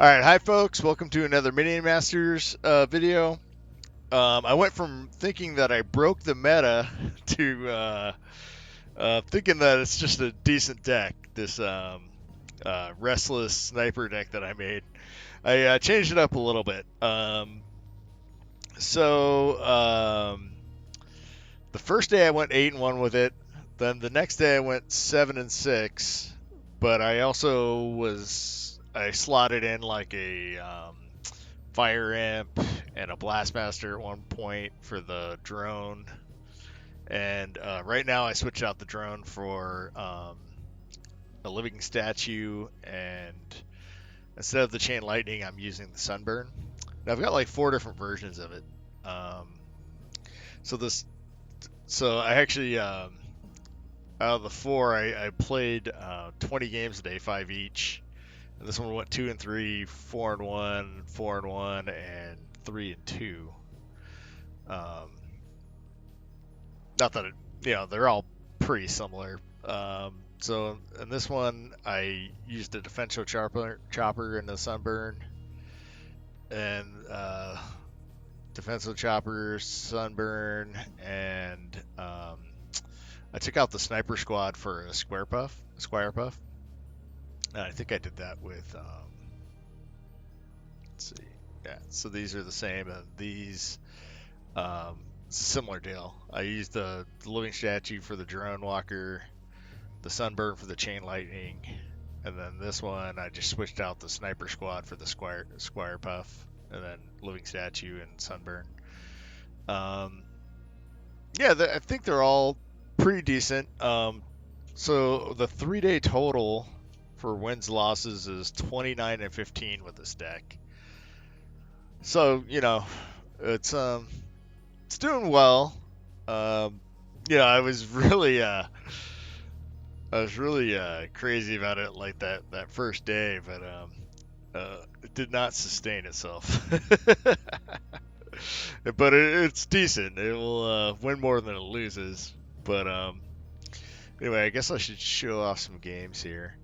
Alright, hi folks, welcome to another Mini Masters video. I went from thinking that I broke the meta to thinking that it's just a decent deck, this Restless Sniper deck that I made. I changed it up a little bit. The first day I went 8-1 with it, then the next day I went 7-6, but I slotted in like a fire imp and a blastmaster at one point for the drone, and right now I switched out the drone for a living statue, and instead of the chain lightning I'm using the sunburn. Now I've got like 4 different versions of it. So I actually out of the 4 I played 20 games a day, 5 each. And this one went 2-3, 4-1, 4-1, and 3-2. Not that they're all pretty similar. So in this one, I used a Defenso chopper in the Sunburn, and Defenso chopper, Sunburn, and I took out the sniper squad for a Squire puff. And I think I did that with, let's see, yeah, so these are the same, and these, similar deal. I used the living statue for the drone walker, the sunburn for the chain lightning, and then this one I just switched out the sniper squad for the Squire puff, and then living statue and sunburn. Yeah, I think they're all pretty decent. So the 3-day total for wins losses is 29-15 with this deck. So it's doing well. I was really crazy about it like that first day, but it did not sustain itself. But it's decent. It will win more than it loses. But anyway, I guess I should show off some games here.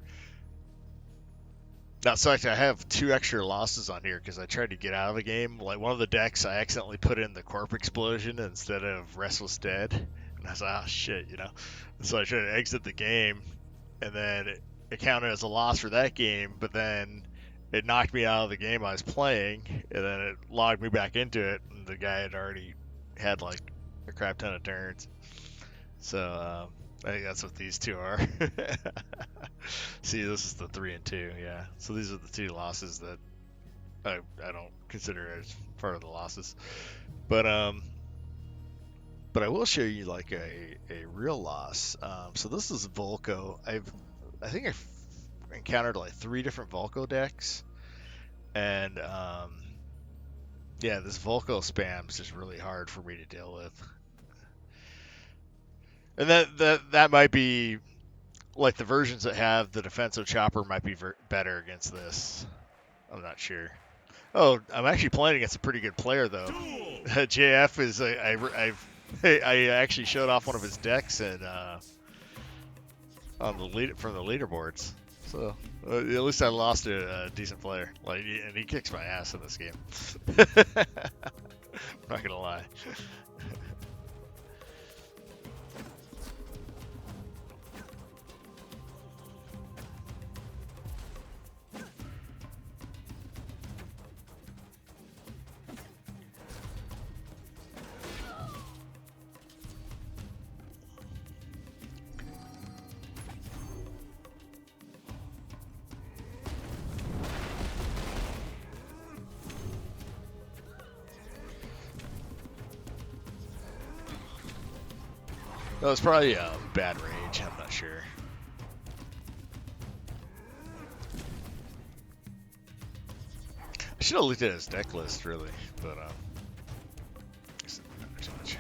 Now, so actually, I have 2 extra losses on here because I tried to get out of the game. Like one of the decks, I accidentally put in the Corp Explosion instead of Restless Dead, and I was like, oh shit, So I tried to exit the game, and then it counted as a loss for that game. But then it knocked me out of the game I was playing, and then it logged me back into it, and the guy had already had like a crap ton of turns. So I think that's what these 2 are. See, this is the 3-2, yeah. So these are the 2 losses that I don't consider as part of the losses. But I will show you like a real loss. So this is Volko. I think I've encountered like 3 different Volko decks, and yeah, this Volko spam is just really hard for me to deal with. And that might be like the versions that have the Defenso chopper might be better against this. I'm not sure. Oh, I'm actually playing against a pretty good player though. JF is I actually showed off one of his decks and on the from the leaderboards. So at least I lost to a decent player. And he kicks my ass in this game. I'm not gonna lie. That was probably a bad rage, I'm not sure. I should have looked at his deck list, really, but it's not too much.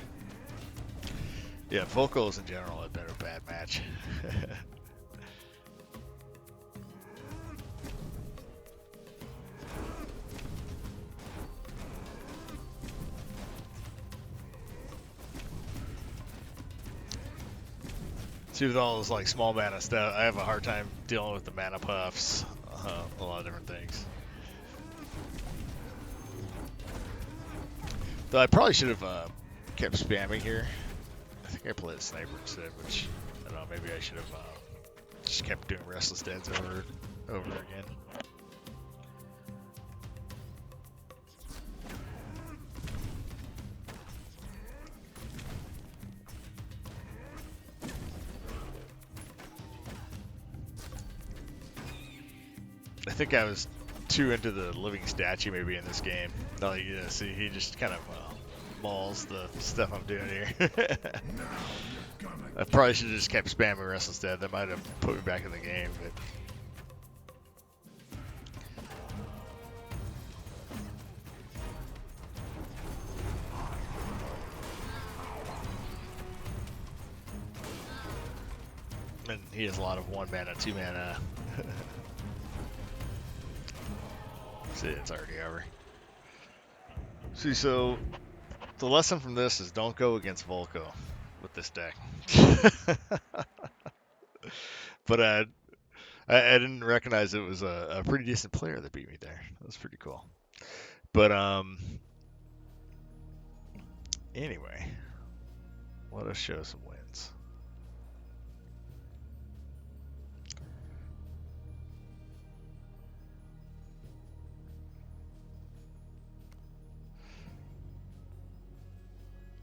Yeah, Volkos in general have been a bad match. See, with all those like small mana stuff, I have a hard time dealing with the mana puffs, a lot of different things. So I probably should have kept spamming here. I think I played a sniper instead, which I don't know. Maybe I should have just kept doing Restless Deads over again. I think I was too into the living statue maybe in this game. No, yeah, see, he just kind of mauls the stuff I'm doing here. I probably should have just kept spamming Restless Dead. That might have put me back in the game, but. And he has a lot of 1 mana, 2 mana. See, it's already over. See, so the lesson from this is don't go against Volko with this deck. But I didn't recognize it was a pretty decent player that beat me there. That was pretty cool. But anyway, let us show some wins.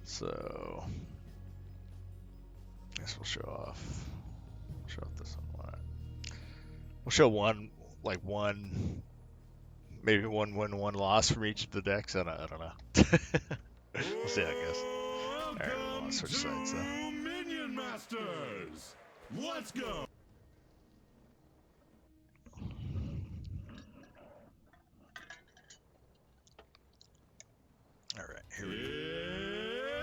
So, I guess we'll show off this one. We'll show one, maybe one win, 1 loss from each of the decks. I don't know. We'll see how it goes. All right, we'll switch sides though. Minion Masters, let's go. All right, here we go.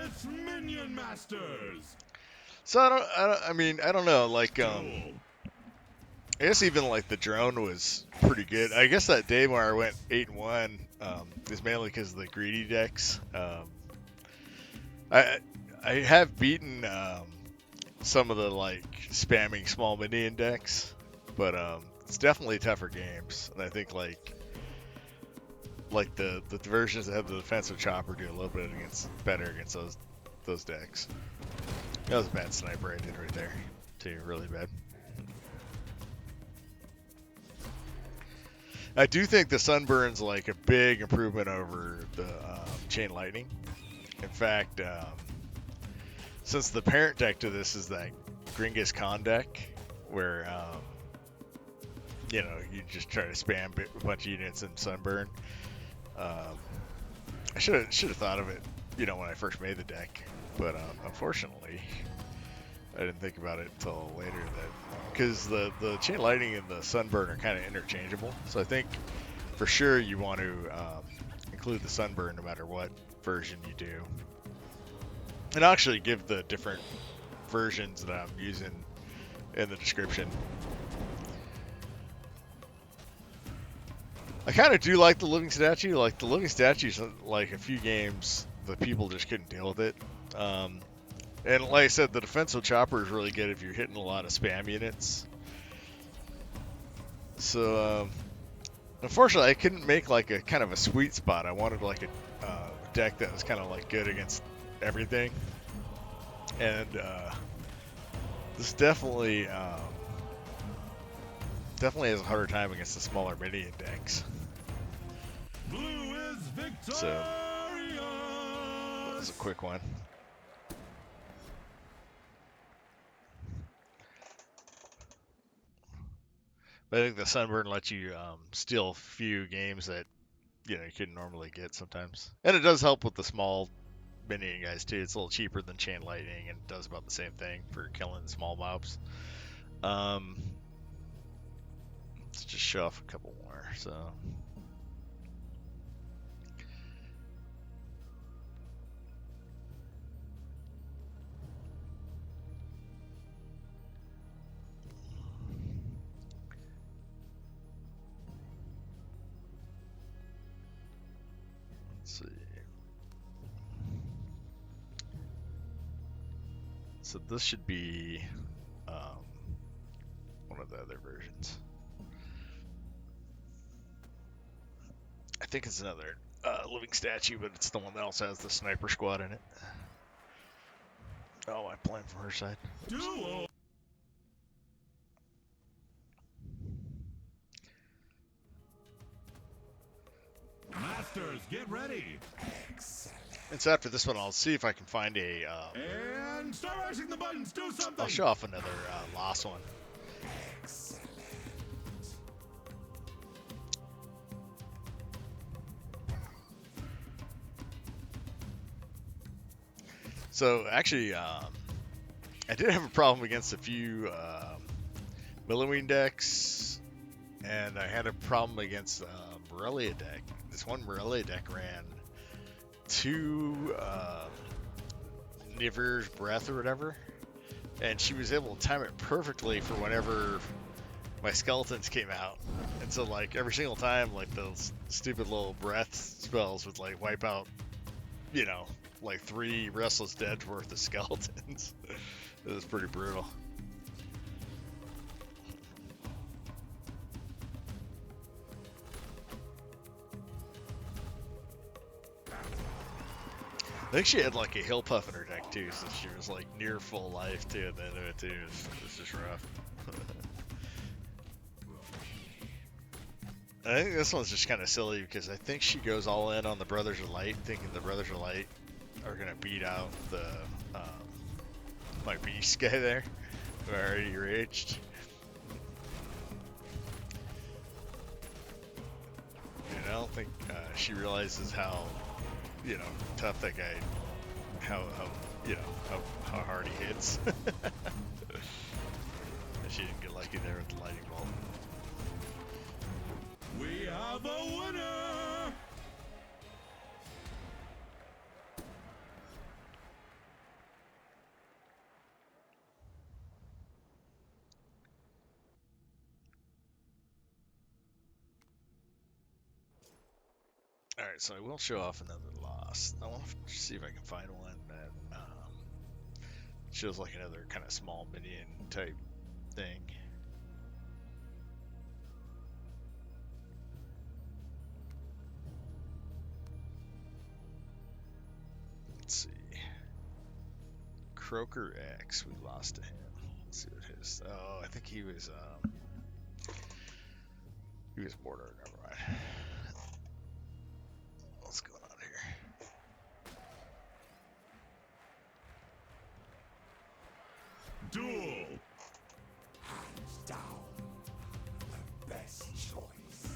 It's Minion Masters. So I mean, I don't know. Like, I guess even like the drone was pretty good. I guess that day where I went 8-1 is mainly because of the greedy decks. I have beaten some of the like spamming small minion decks, but it's definitely tougher games. And I think like the versions that have the defensive chopper do a little bit better against those decks. That was a bad sniper I did right there, too. Really bad. I do think the Sunburn's like a big improvement over the Chain Lightning. In fact, since the parent deck to this is that Gringus Khan deck, where you know, you just try to spam a bunch of units in Sunburn. I should have thought of it, you know, when I first made the deck, but unfortunately, I didn't think about it until later. That because the Chain Lightning and the Sunburn are kind of interchangeable, so I think for sure you want to include the Sunburn no matter what version you do, and I'll actually give the different versions that I'm using in the description. I kind of do like the living statue. Like the living statues, like a few games, the people just couldn't deal with it. And like I said, the Defenso chopper is really good if you're hitting a lot of spam units. So, unfortunately, I couldn't make like a kind of a sweet spot. I wanted like a deck that was kind of like good against everything. And this definitely has a harder time against the smaller minion decks. Blue is victorious. So that was a quick one. But I think the Sunburn lets you steal a few games that you couldn't normally get sometimes, and it does help with the small minion guys too. It's a little cheaper than Chain Lightning and does about the same thing for killing small mobs. Let's just show off a couple more. So. Let's see. So this should be one of the other versions. I think it's another living statue, but it's the one that also has the sniper squad in it. Oh, I'm playing from her side. Duel. Masters, get ready. And so after this one, I'll see if I can find a. And start pressing the buttons. Do something. I'll show off another lost one. So actually, I did have a problem against a few Milloween decks, and I had a problem against Morelia deck. This one Morelia deck ran two Niver's Breath or whatever, and she was able to time it perfectly for whenever my skeletons came out. And so like every single time, like those stupid little breath spells would like wipe out, you know, like 3 Restless Dead worth of skeletons. It was pretty brutal. I think she had like a hill puff in her deck too, so she was like near full life too at the end of it too. It was just rough. I think this one's just kind of silly because I think she goes all in on the Brothers of Light, thinking the Brothers of Light are gonna beat out the my beast guy there, who already raged. And I don't think she realizes how, you know, tough that guy, how you know how hard he hits. She didn't get lucky there with the lightning bolt. We have a winner. Alright, so I will show off another loss. I want to see if I can find one that shows like another kind of small minion type thing. Let's see. Croaker X, we lost to him. Let's see what his. Oh, I think he was border. Never mind. What's going on here? Duel. Hands down. The best choice.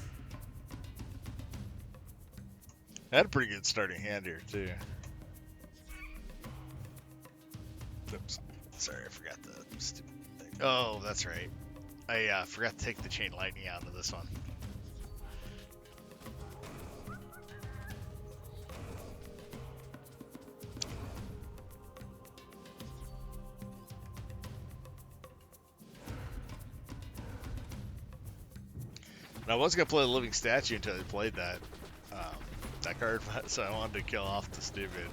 I had a pretty good starting hand here too. Oops. Sorry, I forgot the stupid thing. Oh, that's right. I forgot to take the chain lightning out of this one. And I was gonna play the living statue until I played that card, so I wanted to kill off the stupid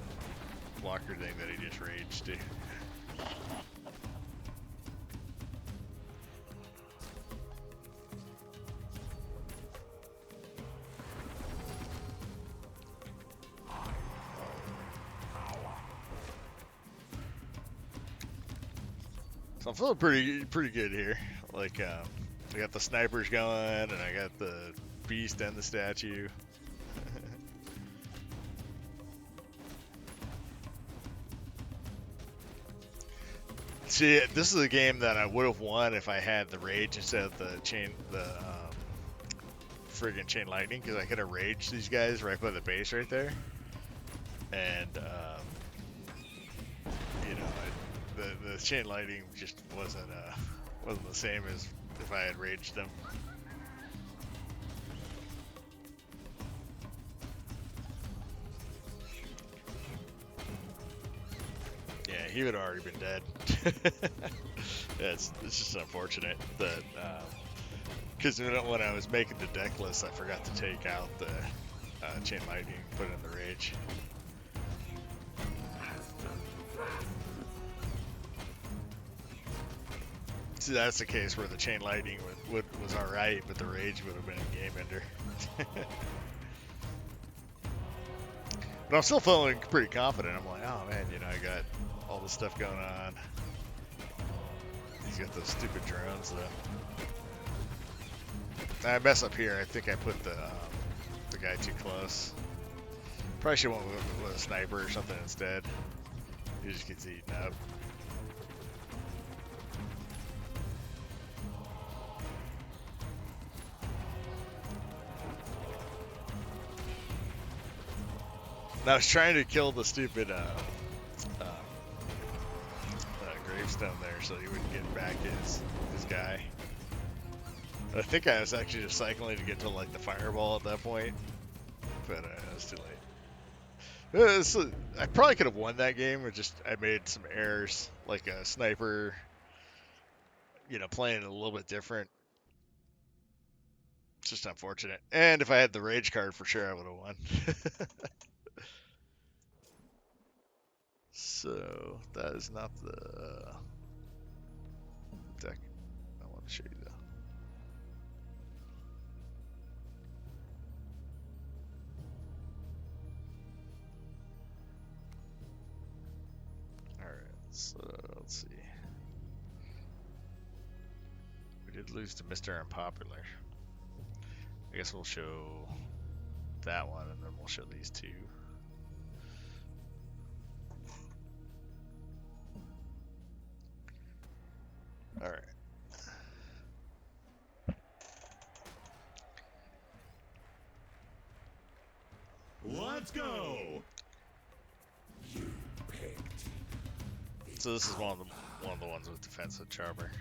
blocker thing that he just raged to. So I'm feeling pretty good here. Like I got the snipers going, and I got the beast and the statue. See, this is a game that I would have won if I had the rage instead of the friggin' chain lightning, because I could have raged these guys right by the base right there, and you know, the chain lightning just wasn't the same as if I had raged them. Yeah, he would have already been dead. Yeah, it's just unfortunate that because when I was making the deck list, I forgot to take out the chain lightning and put it in the rage. See, that's the case where the chain lightning was alright, but the rage would have been a game ender. But I'm still feeling pretty confident. I'm like, oh man, you know, I got all this stuff going on. He's got those stupid drones though. I mess up here. I think I put the guy too close. Probably should have went with a sniper or something instead. He just gets eaten up. And I was trying to kill the stupid gravestone there so he wouldn't get back his guy. But I think I was actually just cycling to get to like the fireball at that point. But it was too late. I probably could have won that game, or just I made some errors, like a sniper, you know, playing a little bit different. It's just unfortunate. And if I had the rage card, for sure I would have won. So that is not the deck I want to show you though. So let's see. We did lose to Mr. Unpopular. I guess we'll show that one and then we'll show these two. Alright. Let's go. You picked. So this is one of the ones with Defenso Charmer.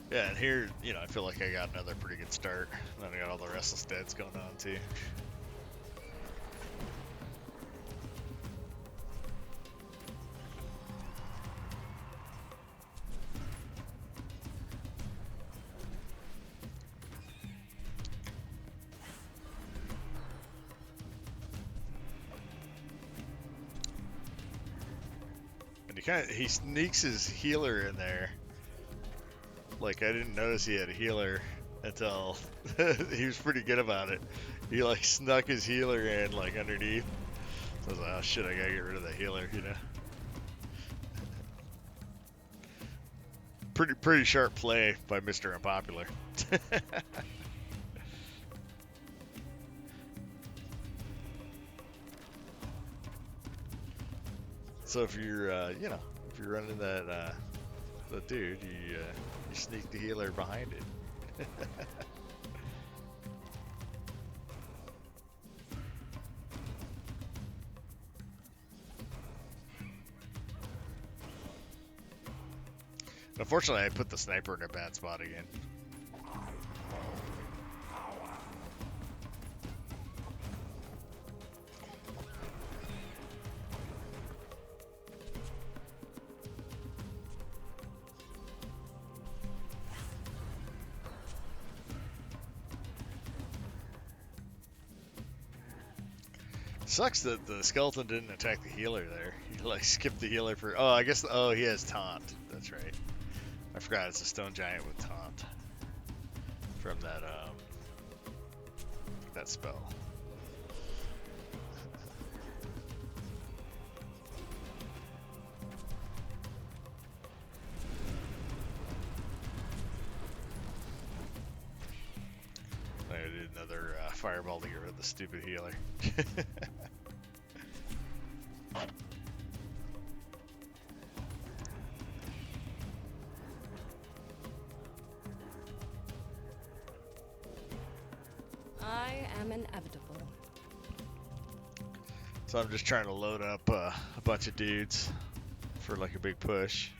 Yeah, and here, you know, I feel like I got another pretty good start. And then I got all the Restless Deads going on too. And he sneaks his healer in there. Like, I didn't notice he had a healer until he was pretty good about it. He like snuck his healer in like underneath. So I was like, oh shit, I gotta get rid of that healer, you know. Pretty sharp play by Mr. Unpopular. So if you're you know, if you're running that dude, you sneak the healer behind it. Unfortunately, I put the sniper in a bad spot again. Sucks that the skeleton didn't attack the healer there. He like skipped the healer for. Oh, I guess. Oh, he has taunt. That's right. I forgot it's a stone giant with taunt from that spell. I did another fireball to get rid of the stupid healer. I am inevitable. So I'm just trying to load up a bunch of dudes for like a big push.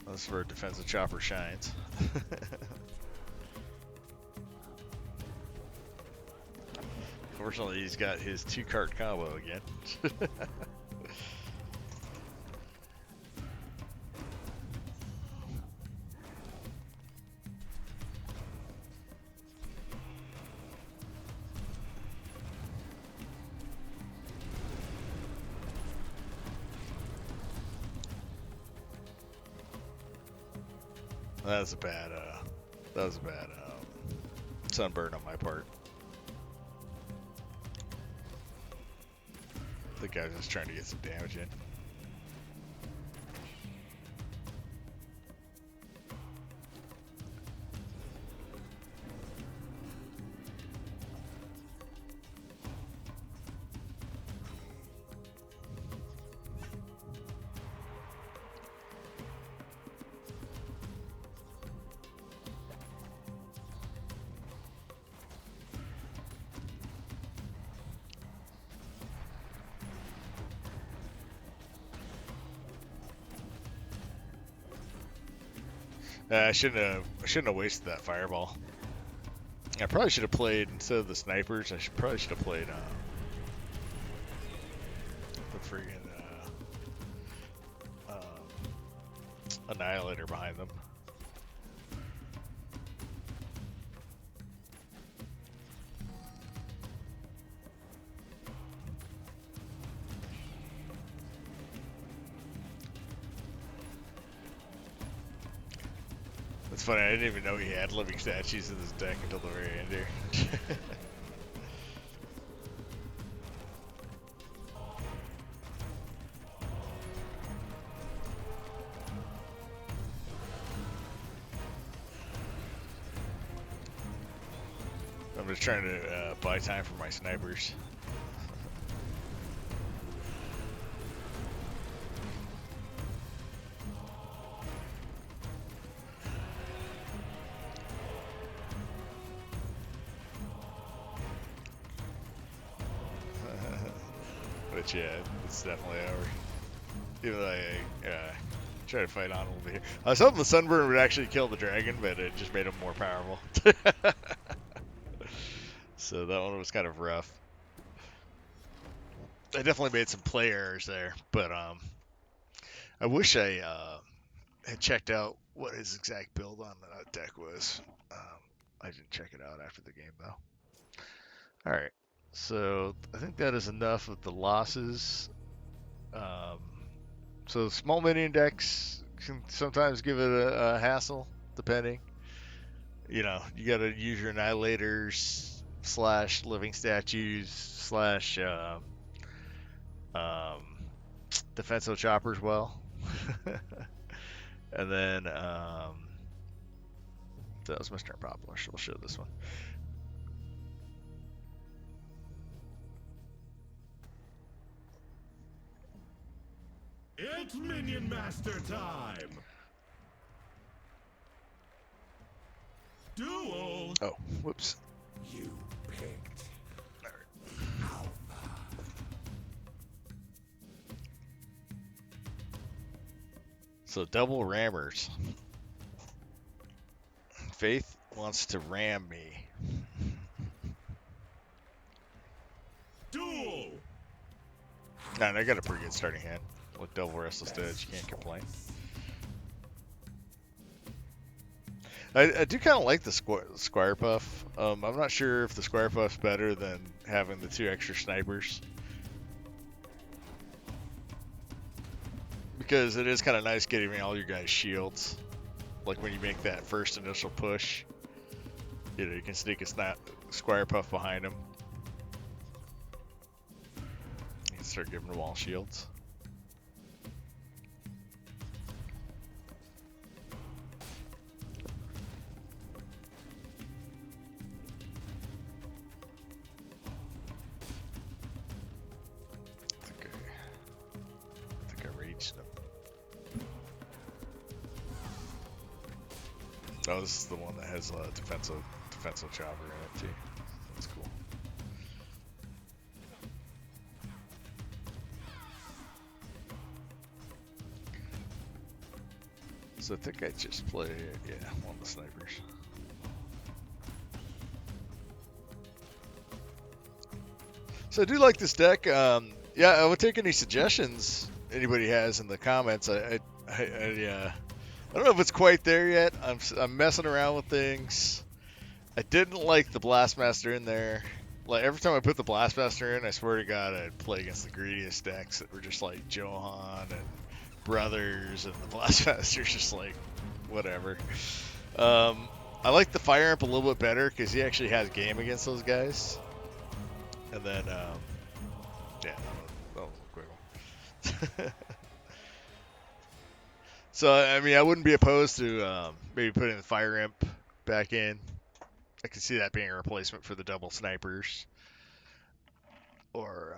That's where Defenso chopper shines. Fortunately, he's got his 2-card combo again. That was a bad, sunburn on my part. I think I was just trying to get some damage in. I shouldn't have wasted that fireball. I probably should have played, instead of the snipers, probably should have played the freaking Annihilator behind them. It's funny, I didn't even know he had living statues in his deck until the very end here. I'm just trying to buy time for my snipers. But yeah, it's definitely over. Even though I try to fight on a little bit here. I was hoping the Sunburn would actually kill the dragon, but it just made him more powerful. So that one was kind of rough. I definitely made some play errors there, but I wish I had checked out what his exact build on that deck was. I didn't check it out after the game though. All right, so I think that is enough of the losses. So small minion decks can sometimes give it a hassle, depending. You know, you got to use your Annihilators / living statues / Defenso choppers well. And then that was Mr. Unpopular, so we'll show this one. It's Minion Master time! Duel! Oh, whoops. You picked Alpha. So double rammers. Faith wants to ram me. Duel! Nah, I got a pretty good starting hand. With double Restless Snipers, you can't complain. I do kind of like the Squire buff. I'm not sure if the Squire buff's better than having the 2 extra snipers. Because it is kind of nice getting all your guys' shields. Like when you make that first initial push. You know, you can sneak a Squire puff behind them. You can start giving them all shields. Oh, this is the one that has Defenso chopper in it too. That's cool. So I think I just played, yeah, one of the snipers. So I do like this deck. Yeah, I would take any suggestions anybody has in the comments. I don't know if it's quite there yet. I'm messing around with things. I didn't like the Blastmaster in there. Like every time I put the Blastmaster in, I swear to God, I'd play against the greediest decks that were just like Johan and Brothers, and the Blastmaster's just like whatever. I like the Fire Imp a little bit better because he actually has game against those guys. And then, yeah, that was a quick one. So, I mean, I wouldn't be opposed to maybe putting the Fire Imp back in. I could see that being a replacement for the double snipers. Or,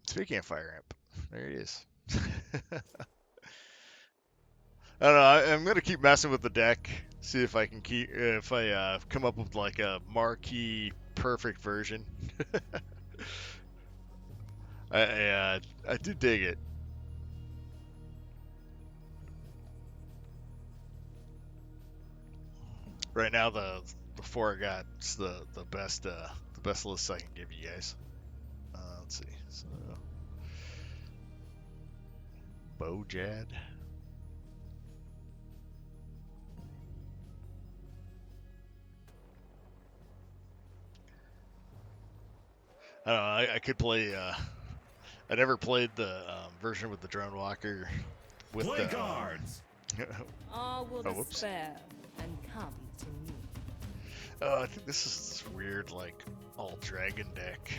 speaking of Fire Imp, there he is. I don't know. I'm gonna keep messing with the deck, see if I can come up with like a marquee perfect version. I do dig it. Right now, the four I got is the best list I can give you guys. Let's see. So, Bojad. I don't know. I could play. I never played the version with the drone walker. With Play the cards. All will Oh, whoops. despair and come to me. I think this is this weird like all dragon deck.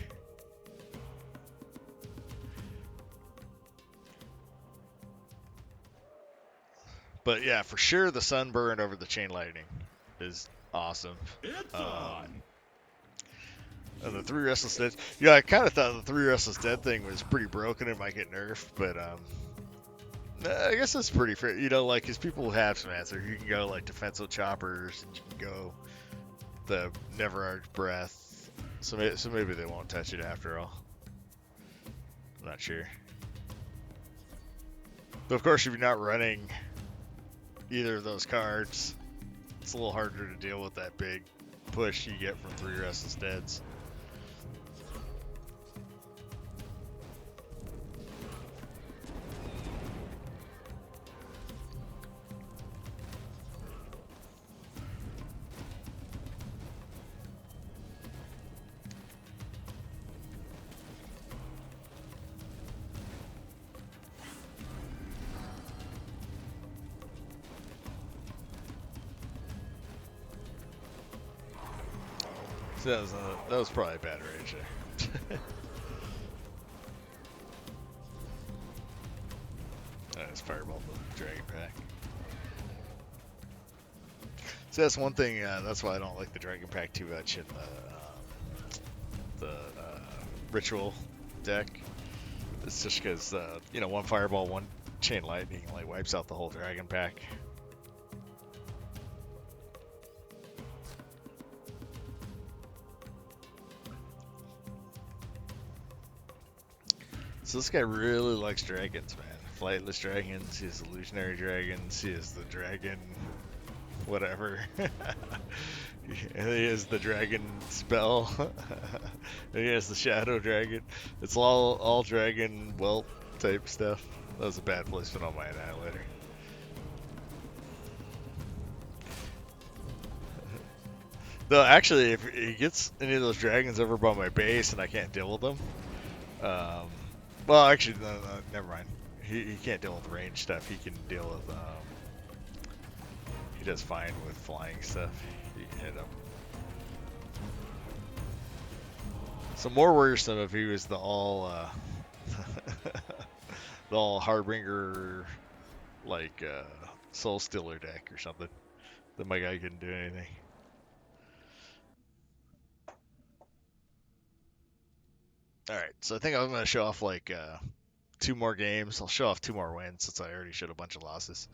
But yeah, for sure the Sunburn over the Chain Lightning is awesome. It's on. And the 3 Restless Dead. Yeah, I kind of thought the 3 Restless Dead thing was pretty broken. It might get nerfed, but I guess that's pretty fair. You know, like, because people have some answer. You can go like Defenso Choppers, and you can go the Never Arch Breath. So maybe they won't touch it after all. I'm not sure. But of course, if you're not running either of those cards, it's a little harder to deal with that big push you get from 3 Restless Deads. So that was probably a bad rage there. That's Fireball the Dragon Pack. So that's one thing. That's why I don't like the Dragon Pack too much in the Ritual deck. It's just because you know, one Fireball, one Chain Lightning like wipes out the whole Dragon Pack. So this guy really likes dragons, man. Flightless dragons, he has illusionary dragons, he has the dragon whatever. And he has the dragon spell. And he has the shadow dragon. It's all dragon whelp type stuff. That was a bad placement on my Annihilator. Though actually, if he gets any of those dragons over by my base and I can't deal with them, well, actually, no, never mind. He can't deal with range stuff. He can deal with, he does fine with flying stuff. You can hit him. So more worrisome if he was the all, the all Harbinger, like, Soul Stealer deck or something. Then my guy couldn't do anything. Alright, so I think I'm going to show off like 2 more games. I'll show off 2 more wins since I already showed a bunch of losses.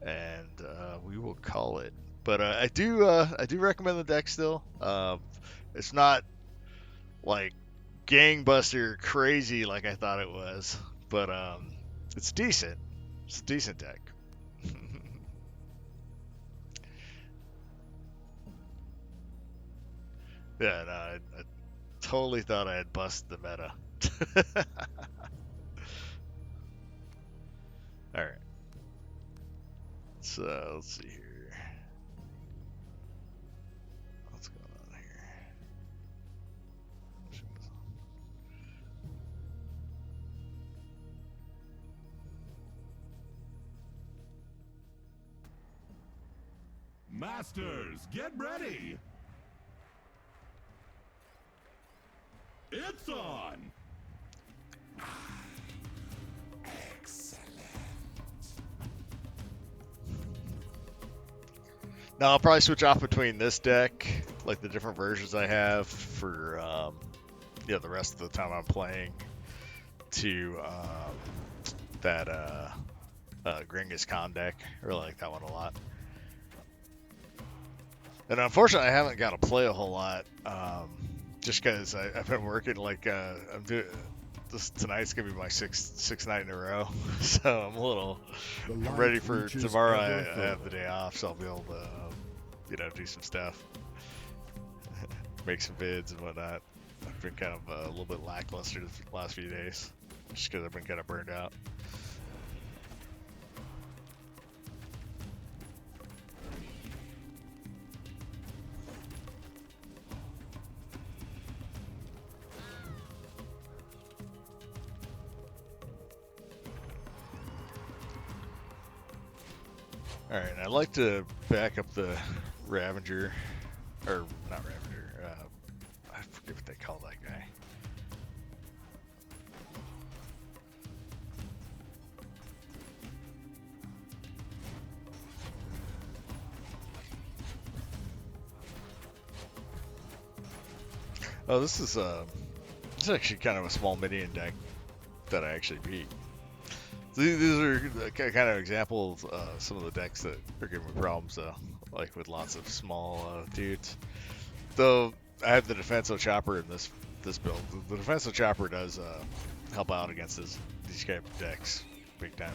And we will call it. But I do recommend the deck still. It's not like gangbuster crazy like I thought it was. But it's decent. It's a decent deck. Yeah, no, I totally thought I had busted the meta. Alright. So, let's see here. What's going on here? Masters, get ready! It's on! Now I'll probably switch off between this deck, like the different versions I have for, yeah, the rest of the time I'm playing, to that Genghis Khan deck. I really like that one a lot. And unfortunately, I haven't got to play a whole lot, just because I've been working. Like I'm doing this tonight's gonna be my sixth night in a row, so I'm a little I'm ready for tomorrow. I have the day off, so I'll be able to, do some stuff, make some vids and whatnot. I've been kind of a little bit lackluster the last few days, just because I've been kind of burned out. Alright, I'd like to back up the Ravager, or not Ravager, I forget what they call that guy. Oh, this is actually kind of a small minion deck that I actually beat. These are kind of examples of some of the decks that are giving me problems, though, like with lots of small dudes. Though I have the Defenso chopper in this build. The Defenso chopper does help out against these type of decks big time.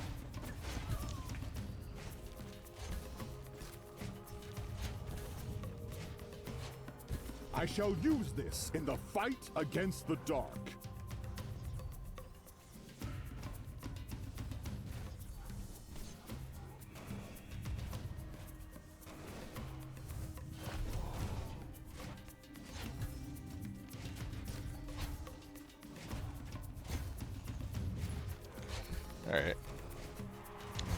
I shall use this in the fight against the dark. Alright.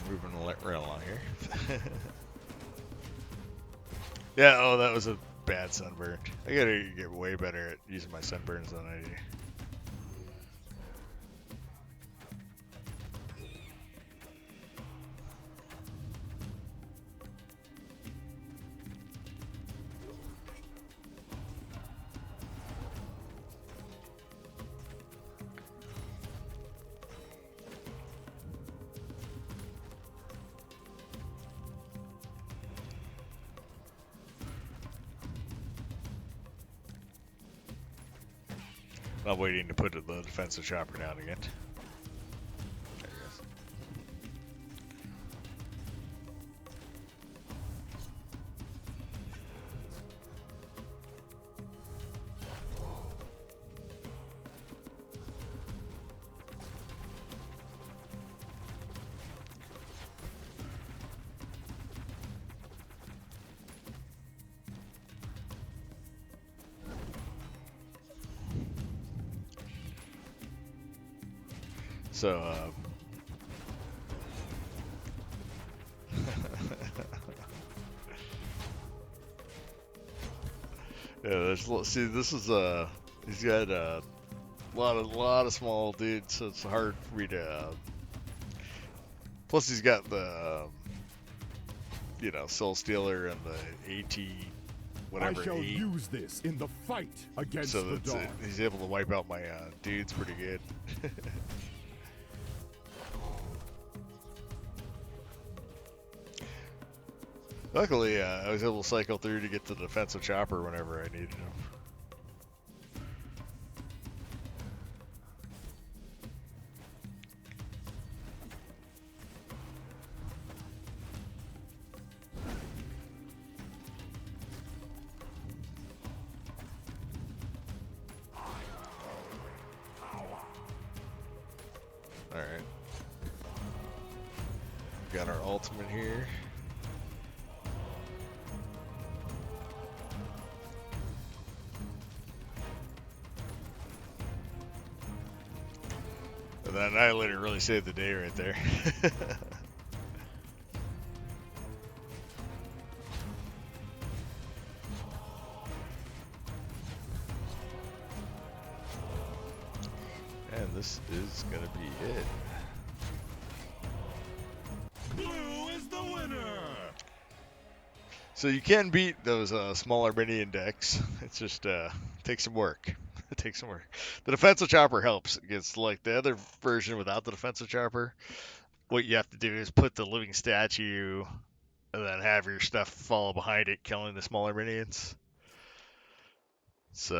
Moving right along here. Yeah, oh, that was a bad sunburn. I gotta get way better at using my sunburns than I do. I'm waiting to put the defensive chopper down again. There it is. So, yeah, see, this is he's got a lot of small dudes, so it's hard for me to. Plus, he's got the Soul Stealer and the AT whatever. I shall 8. use this in the fight against So the dark. he's able to wipe out my dudes pretty good. Luckily, I was able to cycle through to get the defensive chopper whenever I needed him. Alright. Got our ultimate here. And that Annihilator really saved the day right there. And this is gonna be it. Blue is the winner! So you can beat those smaller minion decks. It's just takes some work. It takes some work. The Defenso Chopper helps against like the other version without the Defenso Chopper. What you have to do is put the living statue and then have your stuff follow behind it, killing the smaller minions. So